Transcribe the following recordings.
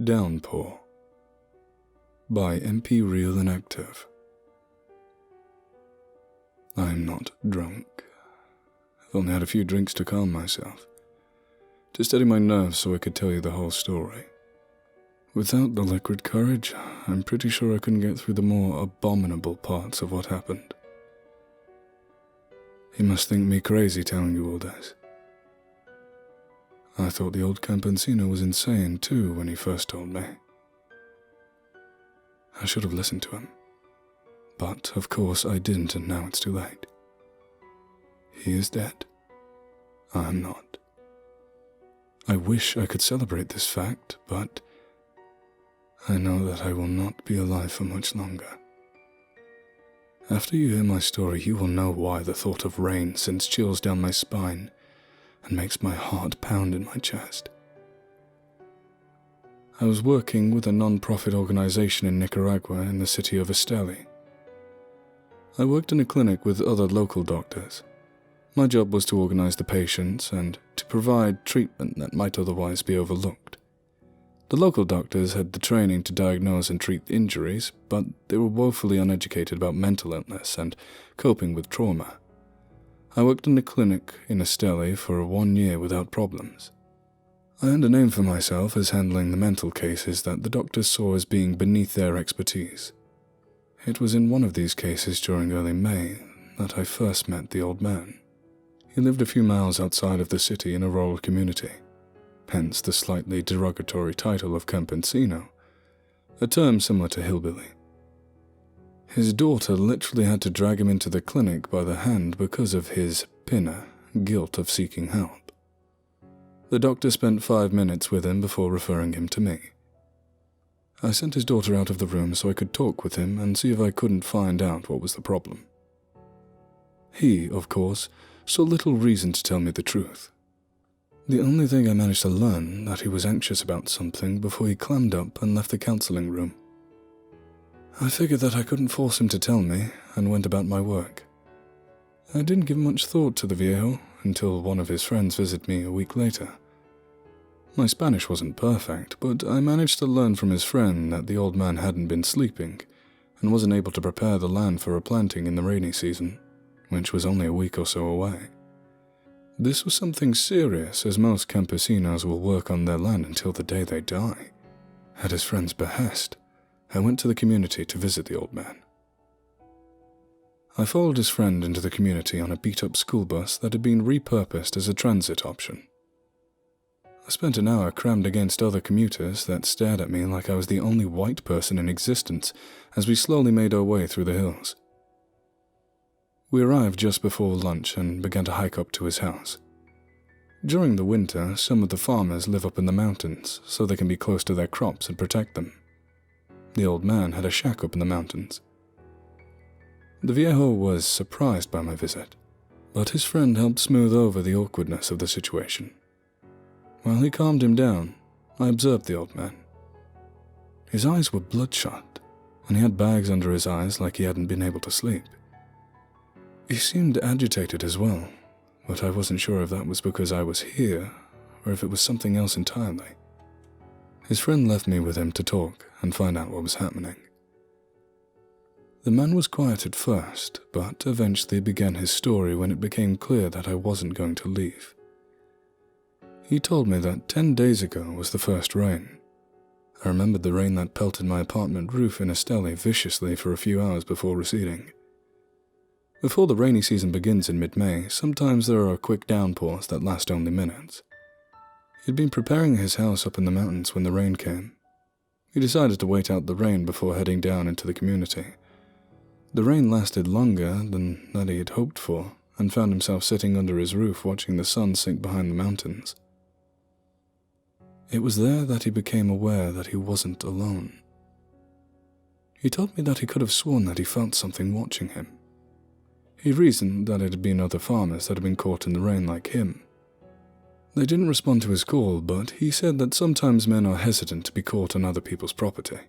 Downpour by EmpyrealInvective. I'm not drunk. I've only had a few drinks to calm myself, to steady my nerves so I could tell you the whole story. Without the liquid courage, I'm pretty sure I couldn't get through the more abominable parts of what happened. You must think me crazy telling you all this. I thought the old Campesino was insane too when he first told me. I should have listened to him. But, of course, I didn't, and now it's too late. He is dead. I am not. I wish I could celebrate this fact, but I know that I will not be alive for much longer. After you hear my story, you will know why the thought of rain sends chills down my spine and makes my heart pound in my chest. I was working with a non-profit organization in Nicuragua in the city of Esteli. I worked in a clinic with other local doctors. My job was to organize the patients and to provide treatment that might otherwise be overlooked. The local doctors had the training to diagnose and treat injuries, but they were woefully uneducated about mental illness and coping with trauma. I worked in a clinic in Esteli for 1 year without problems. I earned a name for myself as handling the mental cases that the doctors saw as being beneath their expertise. It was in one of these cases during early May that I first met the old man. He lived a few miles outside of the city in a rural community, hence the slightly derogatory title of Campesino, a term similar to hillbilly. His daughter literally had to drag him into the clinic by the hand because of his guilt of seeking help. The doctor spent 5 minutes with him before referring him to me. I sent his daughter out of the room so I could talk with him and see if I couldn't find out what was the problem. He, of course, saw little reason to tell me the truth. The only thing I managed to learn that he was anxious about something before he clammed up and left the counseling room. I figured that I couldn't force him to tell me and went about my work. I didn't give much thought to the viejo until one of his friends visited me a week later. My Spanish wasn't perfect, but I managed to learn from his friend that the old man hadn't been sleeping and wasn't able to prepare the land for a planting in the rainy season, which was only a week or so away. This was something serious, as most campesinos will work on their land until the day they die. At his friend's behest, I went to the community to visit the old man. I followed his friend into the community on a beat-up school bus that had been repurposed as a transit option. I spent an hour crammed against other commuters that stared at me like I was the only white person in existence as we slowly made our way through the hills. We arrived just before lunch and began to hike up to his house. During the winter, some of the farmers live up in the mountains so they can be close to their crops and protect them. The old man had a shack up in the mountains. The viejo was surprised by my visit, but his friend helped smooth over the awkwardness of the situation. While he calmed him down, I observed the old man. His eyes were bloodshot, and he had bags under his eyes like he hadn't been able to sleep. He seemed agitated as well, but I wasn't sure if that was because I was here or if it was something else entirely. His friend left me with him to talk and find out what was happening. The man was quiet at first, but eventually began his story when it became clear that I wasn't going to leave. He told me that 10 days ago was the first rain. I remembered the rain that pelted my apartment roof in Esteli viciously for a few hours before receding. Before the rainy season begins in mid-May, sometimes there are quick downpours that last only minutes. He'd been preparing his house up in the mountains when the rain came. He decided to wait out the rain before heading down into the community. The rain lasted longer than that he had hoped for, and found himself sitting under his roof watching the sun sink behind the mountains. It was there that he became aware that he wasn't alone. He told me that he could have sworn that he felt something watching him. He reasoned that it had been other farmers that had been caught in the rain like him. They didn't respond to his call, but he said that sometimes men are hesitant to be caught on other people's property.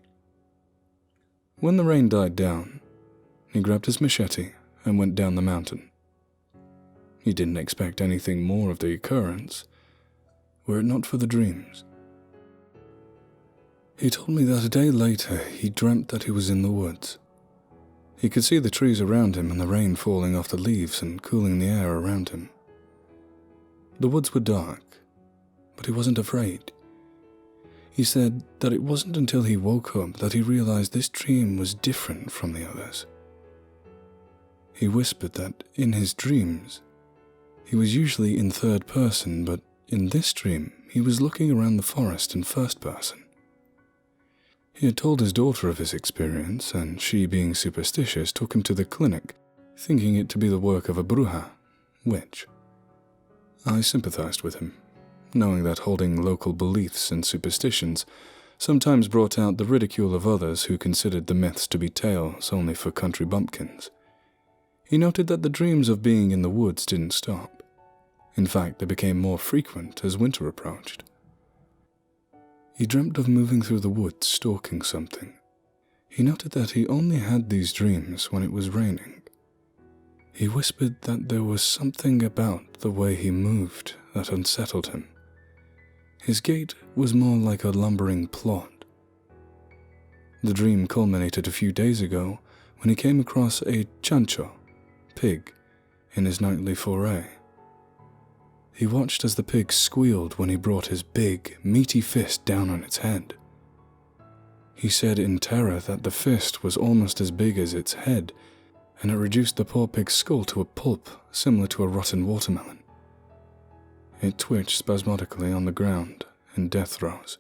When the rain died down, he grabbed his machete and went down the mountain. He didn't expect anything more of the occurrence, were it not for the dreams. He told me that a day later he dreamt that he was in the woods. He could see the trees around him and the rain falling off the leaves and cooling the air around him. The woods were dark, but he wasn't afraid. He said that it wasn't until he woke up that he realized this dream was different from the others. He whispered that in his dreams, he was usually in third person, but in this dream, he was looking around the forest in first person. He had told his daughter of his experience, and she, being superstitious, took him to the clinic, thinking it to be the work of a bruja, witch. I sympathized with him, knowing that holding local beliefs and superstitions sometimes brought out the ridicule of others who considered the myths to be tales only for country bumpkins. He noted that the dreams of being in the woods didn't stop. In fact, they became more frequent as winter approached. He dreamt of moving through the woods stalking something. He noted that he only had these dreams when it was raining. He whispered that there was something about the way he moved that unsettled him. His gait was more like a lumbering plod. The dream culminated a few days ago when he came across a chancho, pig, in his nightly foray. He watched as the pig squealed when he brought his big, meaty fist down on its head. He said in terror that the fist was almost as big as its head, and it reduced the poor pig's skull to a pulp similar to a rotten watermelon. It twitched spasmodically on the ground in death throes.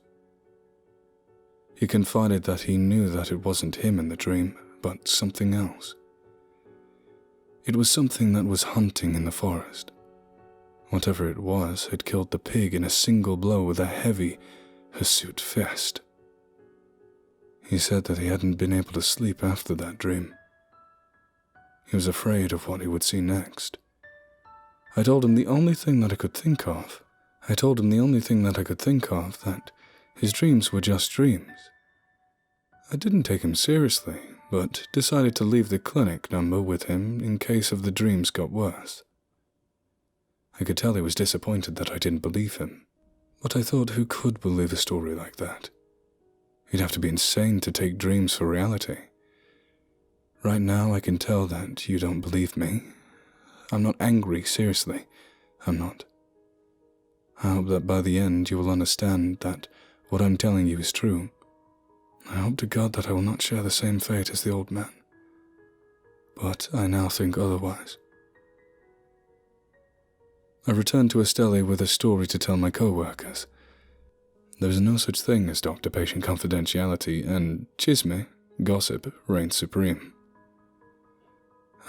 He confided that he knew that it wasn't him in the dream, but something else. It was something that was hunting in the forest. Whatever it was had killed the pig in a single blow with a heavy, hirsute fist. He said that he hadn't been able to sleep after that dream. He was afraid of what he would see next. I told him the only thing that I could think of that his dreams were just dreams. I didn't take him seriously, but decided to leave the clinic number with him in case of the dreams got worse. I could tell he was disappointed that I didn't believe him, but I thought who could believe a story like that? You'd have to be insane to take dreams for reality. Right now I can tell that you don't believe me. I'm not angry, seriously, I'm not. I hope that by the end you will understand that what I'm telling you is true. I hope to God that I will not share the same fate as the old man. But I now think otherwise. I returned to Estelle with a story to tell my co-workers. There is no such thing as doctor-patient confidentiality, and chisme, gossip, reigns supreme.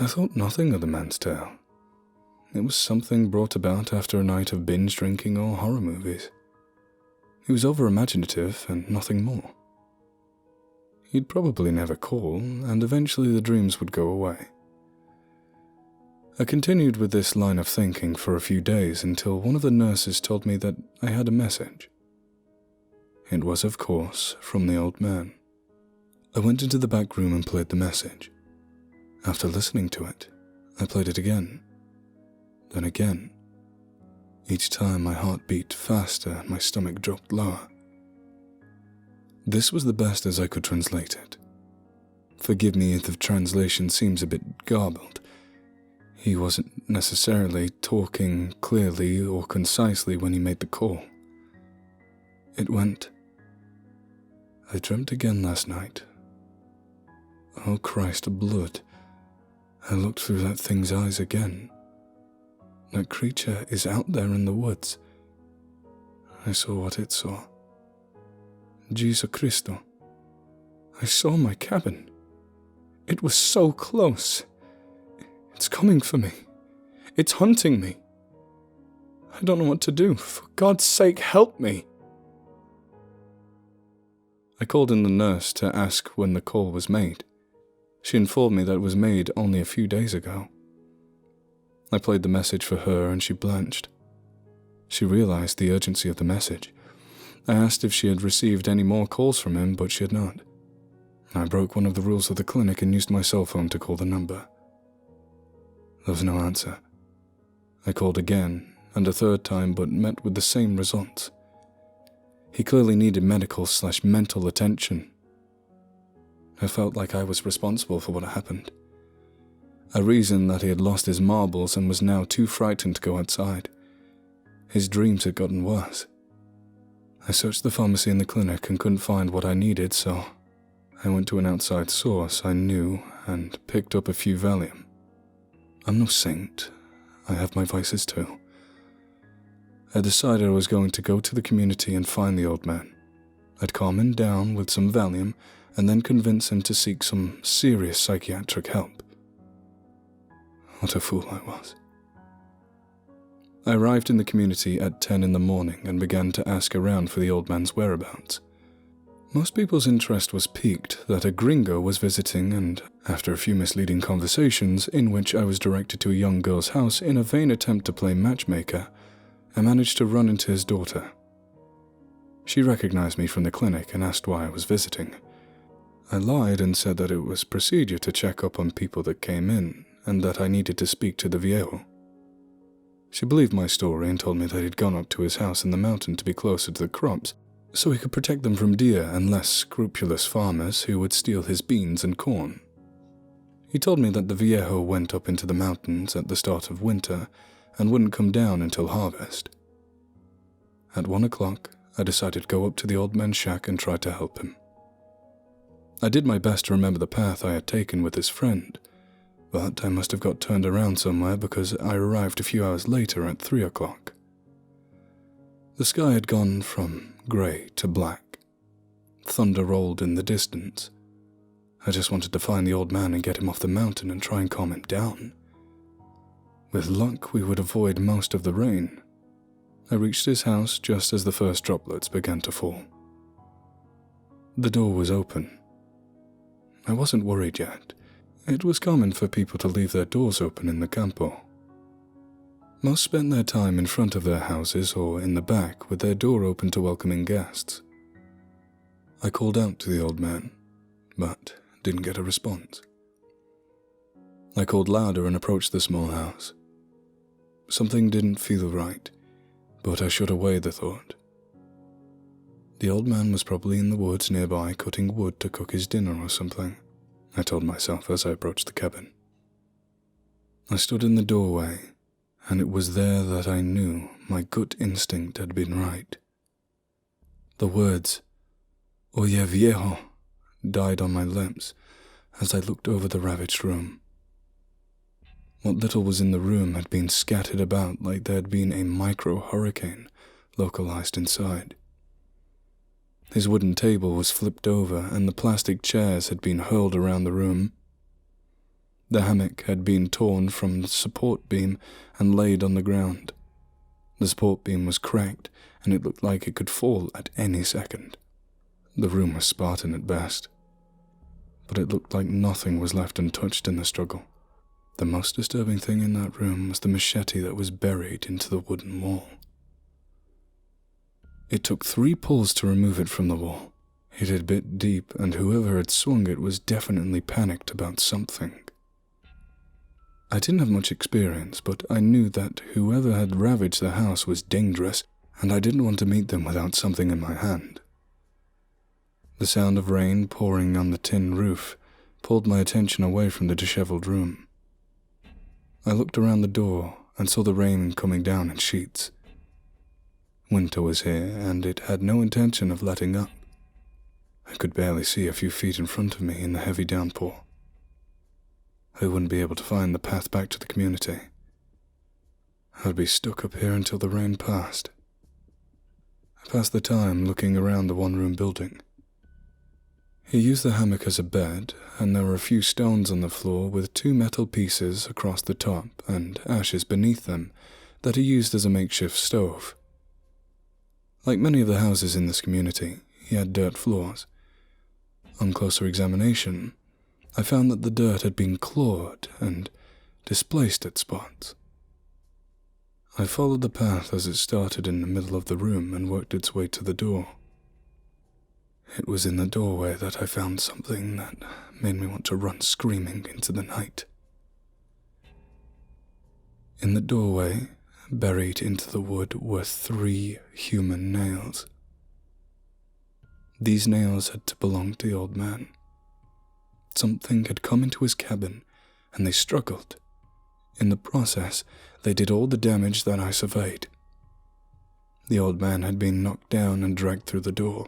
I thought nothing of the man's tale. It was something brought about after a night of binge drinking or horror movies. He was over-imaginative and nothing more. He'd probably never call, and eventually the dreams would go away. I continued with this line of thinking for a few days until one of the nurses told me that I had a message. It was, of course, from the old man. I went into the back room and played the message. After listening to it, I played it again, then again. Each time my heart beat faster and my stomach dropped lower. This was the best as I could translate it. Forgive me if the translation seems a bit garbled. He wasn't necessarily talking clearly or concisely when he made the call. It went, I dreamt again last night. Oh Christ, blood. I looked through that thing's eyes again. That creature is out there in the woods. I saw what it saw. Jesus Cristo. I saw my cabin. It was so close. It's coming for me. It's hunting me. I don't know what to do. For God's sake, help me. I called in the nurse to ask when the call was made. She informed me that it was made only a few days ago. I played the message for her and she blanched. She realized the urgency of the message. I asked if she had received any more calls from him, but she had not. I broke one of the rules of the clinic and used my cell phone to call the number. There was no answer. I called again, and a third time, but met with the same results. He clearly needed medical/mental attention. I felt like I was responsible for what had happened. I reasoned that he had lost his marbles and was now too frightened to go outside. His dreams had gotten worse. I searched the pharmacy and the clinic and couldn't find what I needed, so I went to an outside source I knew and picked up a few Valium. I'm no saint. I have my vices too. I decided I was going to go to the community and find the old man. I'd calm him down with some Valium and then convince him to seek some serious psychiatric help. What a fool I was. I arrived in the community at 10 in the morning and began to ask around for the old man's whereabouts. Most people's interest was piqued that a gringo was visiting, and after a few misleading conversations in which I was directed to a young girl's house in a vain attempt to play matchmaker, I managed to run into his daughter. She recognized me from the clinic and asked why I was visiting. I lied and said that it was procedure to check up on people that came in, and that I needed to speak to the viejo. She believed my story and told me that he'd gone up to his house in the mountain to be closer to the crops, so he could protect them from deer and less scrupulous farmers who would steal his beans and corn. He told me that the viejo went up into the mountains at the start of winter and wouldn't come down until harvest. At 1 o'clock, I decided to go up to the old man's shack and try to help him. I did my best to remember the path I had taken with his friend, but I must have got turned around somewhere because I arrived a few hours later at 3 o'clock. The sky had gone from grey to black. Thunder rolled in the distance. I just wanted to find the old man and get him off the mountain and try and calm him down. With luck, we would avoid most of the rain. I reached his house just as the first droplets began to fall. The door was open. I wasn't worried yet. It was common for people to leave their doors open in the campo. Most spent their time in front of their houses or in the back with their door open to welcoming guests. I called out to the old man, but didn't get a response. I called louder and approached the small house. Something didn't feel right, but I shut away the thought. The old man was probably in the woods nearby cutting wood to cook his dinner or something, I told myself as I approached the cabin. I stood in the doorway, and it was there that I knew my gut instinct had been right. The words, "Oye viejo," died on my lips as I looked over the ravaged room. What little was in the room had been scattered about like there had been a micro-hurricane localized inside. His wooden table was flipped over and the plastic chairs had been hurled around the room. The hammock had been torn from the support beam and laid on the ground. The support beam was cracked and it looked like it could fall at any second. The room was Spartan at best, but it looked like nothing was left untouched in the struggle. The most disturbing thing in that room was the machete that was buried into the wooden wall. It took 3 pulls to remove it from the wall. It had bit deep, and whoever had swung it was definitely panicked about something. I didn't have much experience, but I knew that whoever had ravaged the house was dangerous, and I didn't want to meet them without something in my hand. The sound of rain pouring on the tin roof pulled my attention away from the disheveled room. I looked around the door and saw the rain coming down in sheets. Winter was here, and it had no intention of letting up. I could barely see a few feet in front of me in the heavy downpour. I wouldn't be able to find the path back to the community. I would be stuck up here until the rain passed. I passed the time looking around the one-room building. He used the hammock as a bed, and there were a few stones on the floor with 2 metal pieces across the top and ashes beneath them that he used as a makeshift stove. Like many of the houses in this community, he had dirt floors. On closer examination, I found that the dirt had been clawed and displaced at spots. I followed the path as it started in the middle of the room and worked its way to the door. It was in the doorway that I found something that made me want to run screaming into the night. In the doorway, buried into the wood, were 3 human nails. These nails had to belong to the old man. Something had come into his cabin, and they struggled. In the process, they did all the damage that I surveyed. The old man had been knocked down and dragged through the door.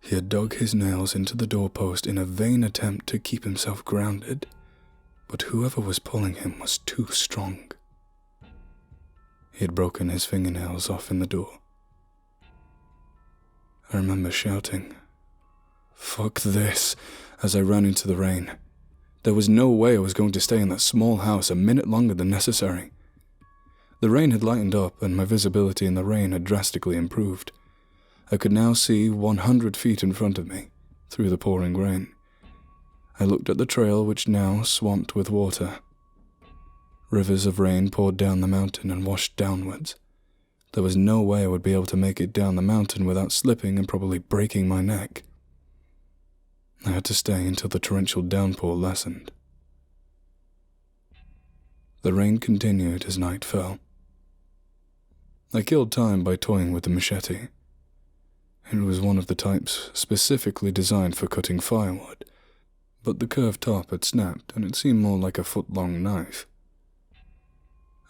He had dug his nails into the doorpost in a vain attempt to keep himself grounded, but whoever was pulling him was too strong. He had broken his fingernails off in the door. I remember shouting, "Fuck this," as I ran into the rain. There was no way I was going to stay in that small house a minute longer than necessary. The rain had lightened up, and my visibility in the rain had drastically improved. I could now see 100 feet in front of me, through the pouring rain. I looked at the trail, which now swamped with water. Rivers of rain poured down the mountain and washed downwards. There was no way I would be able to make it down the mountain without slipping and probably breaking my neck. I had to stay until the torrential downpour lessened. The rain continued as night fell. I killed time by toying with the machete. It was one of the types specifically designed for cutting firewood, but the curved top had snapped and it seemed more like a foot-long knife.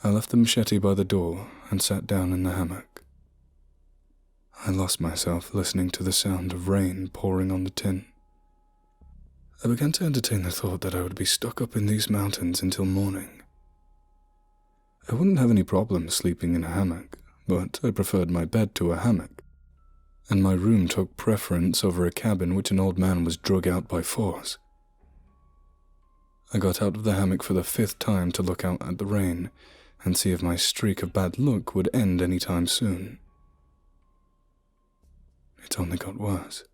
I left the machete by the door and sat down in the hammock. I lost myself listening to the sound of rain pouring on the tin. I began to entertain the thought that I would be stuck up in these mountains until morning. I wouldn't have any problem sleeping in a hammock, but I preferred my bed to a hammock, and my room took preference over a cabin which an old man was drug out by force. I got out of the hammock for the 5th time to look out at the rain and see if my streak of bad luck would end any time soon. It only got worse.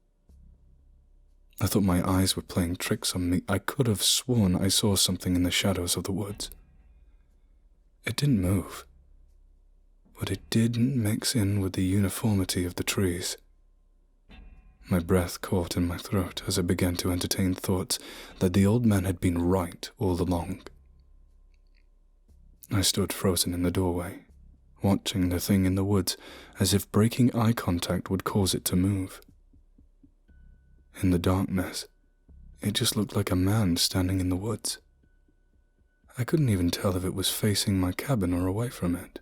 I thought my eyes were playing tricks on me. I could have sworn I saw something in the shadows of the woods. It didn't move, but it didn't mix in with the uniformity of the trees. My breath caught in my throat as I began to entertain thoughts that the old man had been right all along. I stood frozen in the doorway, watching the thing in the woods as if breaking eye contact would cause it to move. In the darkness, it just looked like a man standing in the woods. I couldn't even tell if it was facing my cabin or away from it.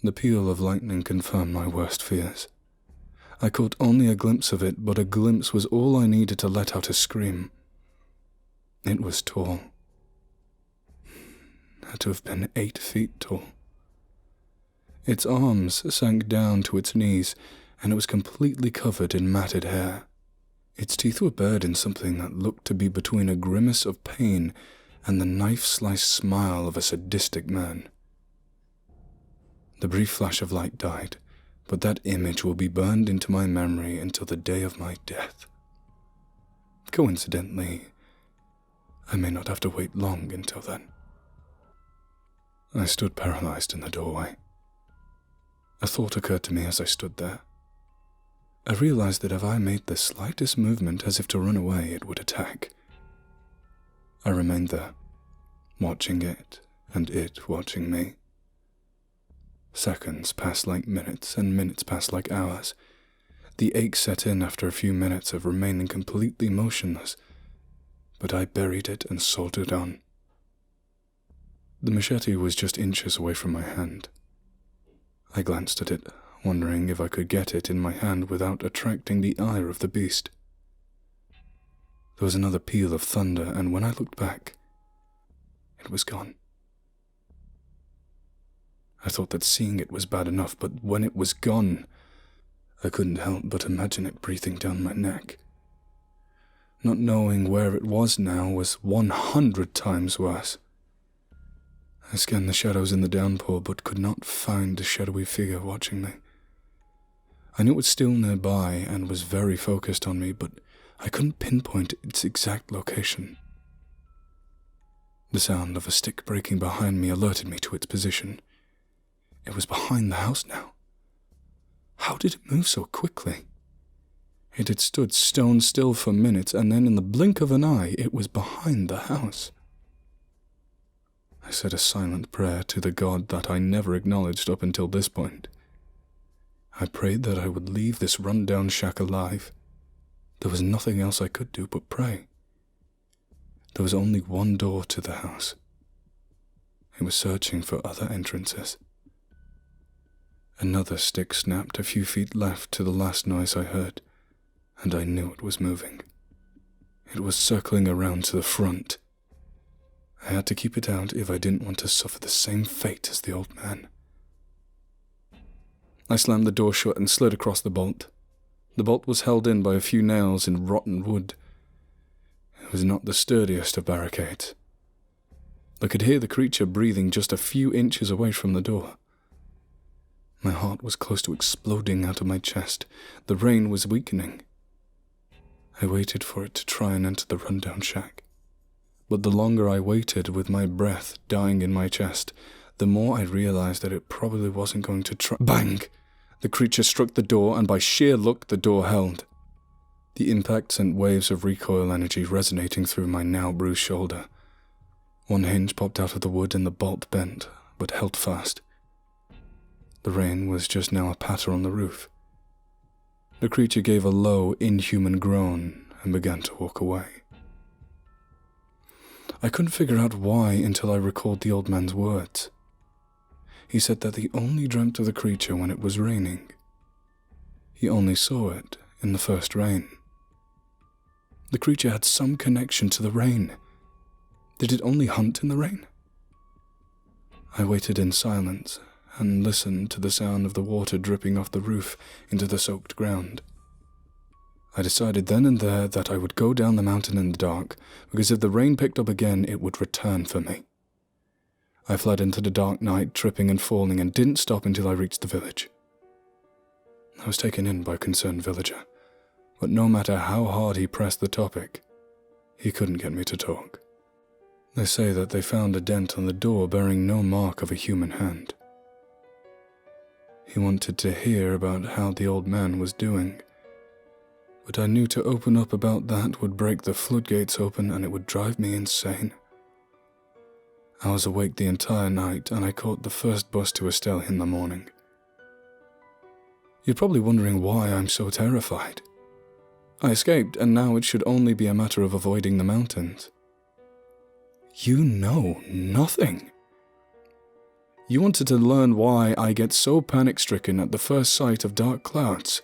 The peal of lightning confirmed my worst fears. I caught only a glimpse of it, but a glimpse was all I needed to let out a scream. It was tall. Had to have been 8 feet tall. Its arms sank down to its knees, and it was completely covered in matted hair. Its teeth were bared in something that looked to be between a grimace of pain and the knife-sliced smile of a sadistic man. The brief flash of light died, but that image will be burned into my memory until the day of my death. Coincidentally, I may not have to wait long until then. I stood paralyzed in the doorway. A thought occurred to me as I stood there. I realized that if I made the slightest movement as if to run away, it would attack. I remained there, watching it and it watching me. Seconds passed like minutes and minutes passed like hours. The ache set in after a few minutes of remaining completely motionless, but I buried it and soldiered on. The machete was just inches away from my hand. I glanced at it, wondering if I could get it in my hand without attracting the ire of the beast. There was another peal of thunder, and when I looked back, it was gone. I thought that seeing it was bad enough, but when it was gone, I couldn't help but imagine it breathing down my neck. Not knowing where it was now was 100 times worse. I scanned the shadows in the downpour, but could not find the shadowy figure watching me. I knew it was still nearby and was very focused on me, but I couldn't pinpoint its exact location. The sound of a stick breaking behind me alerted me to its position. It was behind the house now. How did it move so quickly? It had stood stone still for minutes, and then in the blink of an eye, it was behind the house. I said a silent prayer to the God that I never acknowledged up until this point. I prayed that I would leave this run-down shack alive. There was nothing else I could do but pray. There was only one door to the house. It was searching for other entrances. Another stick snapped a few feet left to the last noise I heard, and I knew it was moving. It was circling around to the front. I had to keep it out if I didn't want to suffer the same fate as the old man. I slammed the door shut and slid across the bolt. The bolt was held in by a few nails in rotten wood. It was not the sturdiest of barricades. I could hear the creature breathing just a few inches away from the door. My heart was close to exploding out of my chest. The rain was weakening. I waited for it to try and enter the rundown shack. But the longer I waited with my breath dying in my chest, the more I realized that it probably wasn't going to try. Bang! The creature struck the door, and by sheer luck the door held. The impact sent waves of recoil energy resonating through my now bruised shoulder. One hinge popped out of the wood and the bolt bent, but held fast. The rain was just now a patter on the roof. The creature gave a low, inhuman groan and began to walk away. I couldn't figure out why until I recalled the old man's words. He said that he only dreamt of the creature when it was raining. He only saw it in the first rain. The creature had some connection to the rain. Did it only hunt in the rain? I waited in silence and listened to the sound of the water dripping off the roof into the soaked ground. I decided then and there that I would go down the mountain in the dark, because if the rain picked up again, it would return for me. I fled into the dark night, tripping and falling, and didn't stop until I reached the village. I was taken in by a concerned villager, but no matter how hard he pressed the topic, he couldn't get me to talk. They say that they found a dent on the door bearing no mark of a human hand. He wanted to hear about how the old man was doing, but I knew to open up about that would break the floodgates open and it would drive me insane. I was awake the entire night and I caught the first bus to Estelle in the morning. You're probably wondering why I'm so terrified. I escaped and now it should only be a matter of avoiding the mountains. You know nothing. You wanted to learn why I get so panic-stricken at the first sight of dark clouds.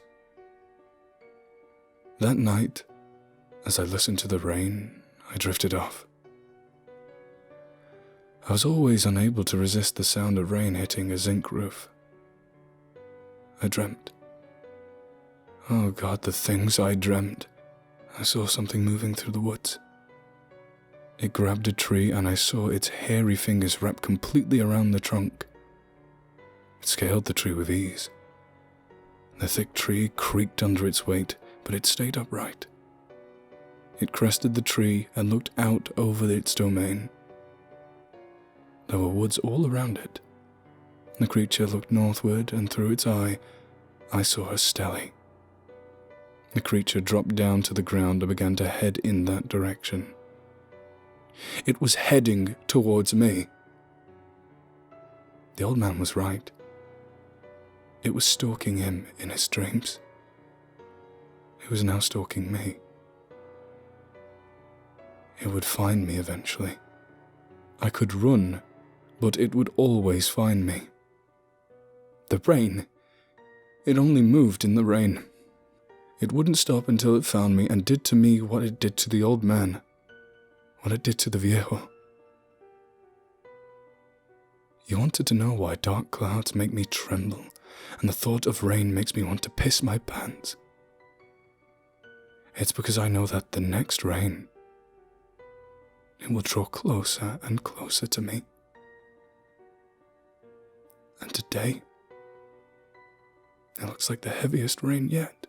That night, as I listened to the rain, I drifted off. I was always unable to resist the sound of rain hitting a zinc roof. I dreamt. Oh God, the things I dreamt. I saw something moving through the woods. It grabbed a tree and I saw its hairy fingers wrapped completely around the trunk. It scaled the tree with ease. The thick tree creaked under its weight, but it stayed upright. It crested the tree and looked out over its domain. There were woods all around it. The creature looked northward and through its eye, I saw Estelle. The creature dropped down to the ground and began to head in that direction. It was heading towards me. The old man was right. It was stalking him in his dreams. It was now stalking me. It would find me eventually. I could run, but it would always find me. The rain. It only moved in the rain. It wouldn't stop until it found me and did to me what it did to the old man. What it did to the viejo. You wanted to know why dark clouds make me tremble, and the thought of rain makes me want to piss my pants. It's because I know that the next rain, it will draw closer and closer to me. And today, it looks like the heaviest rain yet.